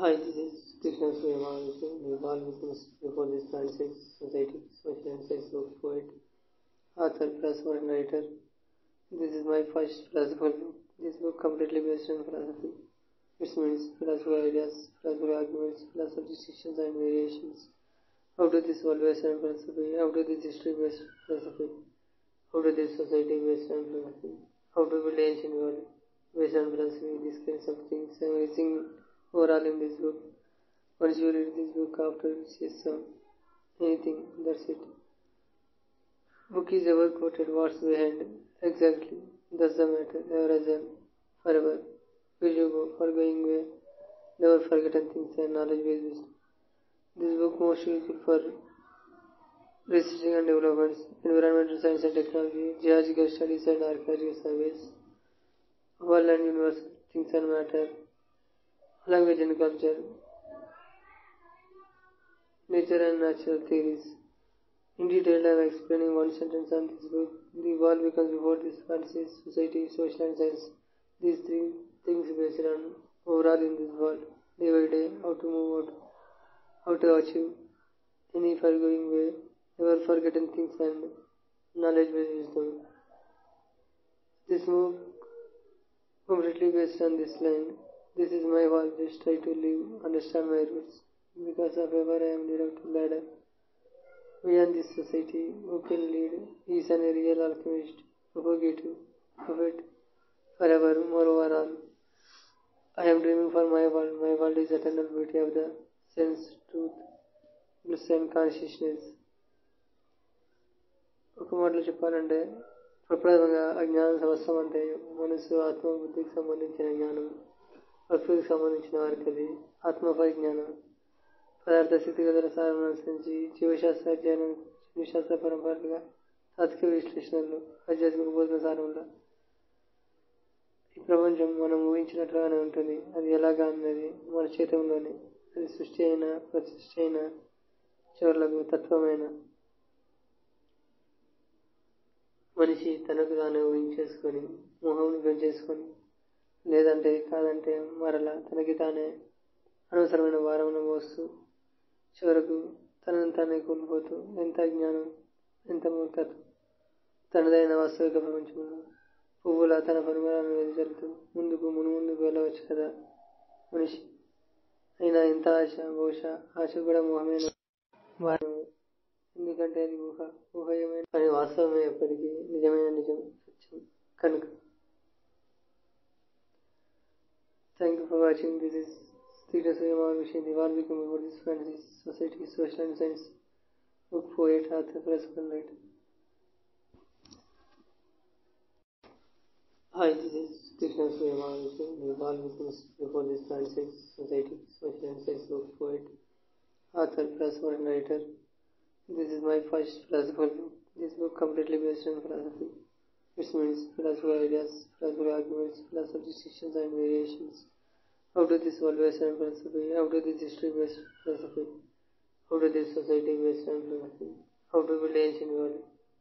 Hi, this is Krishna Sriyamal, the Valmiki's before this plant science society, social and science book poet, author, philosopher and writer. This is my first philosophical book. This book completely based on philosophy. It means philosophical ideas, philosophical arguments, philosophical decisions and variations. How to this world based on philosophy? How to this history based philosophy? How to this society based on philosophy? How to build ancient world based on philosophy? These kinds of things. Everything overall in this book. Once you read this book after just anything, that's it. Book is ever quoted, what's behind exactly, does the matter, ever as and forever. Will you go for going away, never forgotten things and knowledge based wisdom. This book most useful for researching and developments, environmental science and technology, geological studies and archaeological surveys, world and universal things and matter, language and culture, nature and natural theories. In detail, I am explaining one sentence on this book. The world becomes before this fantasy, society, social and science. These three things based on overall in this world. Day by day, how to move out, how to achieve any foregoing way, never forgotten things and knowledge based wisdom. This book completely based on this line. This is my world, just try to live, understand my roots. Because of ever I am leader to ladder. Beyond this society, who can lead? He is a real alchemist, propagative, prophet, forever, moreover all. I am dreaming for my world. My world is eternal beauty of the sense, truth, bliss and consciousness. ఒక మాటలో చెప్పాలంటే ప్రప్రథమంగా అజ్ఞాన సమస్తం అంటే మనసు ఆత్మ బుద్ధికి సంబంధించిన జ్ఞానం, ప్రకృతికి సంబంధించిన వారికి అది ఆత్మపరిజ్ఞానం. పదార్థ స్థితిగతుల సారం అనుసరించి జీవశాస్త్ర అధ్యయనం, జీవశాస్త్ర పరంపరలుగా తాత్విక విశ్లేషణలు, ఆధ్యాత్మిక బోధన సారంలో ఈ ప్రపంచం మనం ఊహించినట్లుగానే ఉంటుంది. అది ఎలాగా అన్నది మన చేతంలోనే. అది సృష్టి అయినా, ప్రతిష్ఠ అయినా, చివరలకు తత్వమైన మనిషి తనకు తానే ఊహించేసుకొని మొహంని పెంచేసుకొని లేదంటే కాదంటే మరలా తనకి తానే అనవసరమైన భారమును మోస్తూ చివరకు తనను తానే కోల్పోతూ ఎంత జ్ఞానం, ఎంత మూర్ఖత్వం. తనదైన వాస్తవిక ప్రపంచంలో పువ్వులా తన పరిమళాలను వెదజల్లుతూ ముందుకు మునుముందుకు వెళ్ళవచ్చు కదా మనిషి. అయినా ఎంత ఆశ, బహుశా ఆశ కూడా మోహమైన భారమే. ఎందుకంటే అది ఊహయమైన అని వాస్తవమే ఎప్పటికీ నిజమైన నిజం, సత్యం కనుక. Thank you for watching. This is Krishna Sriyamal, the Valmiki before this fantasy, society, social and science book, poet, author, philosopher and writer. Hi, this is Krishna Sriyamal, the Valmiki before this fantasy, society, social and science book, poet, author, philosopher and writer. This is my first philosophical book. This book completely based on philosophy. It means philosophical ideas, philosophical arguments, philosophical decisions and variations. How to this world based on philosophy? How to this history based philosophy? How to this society based on philosophy? How to build ancient world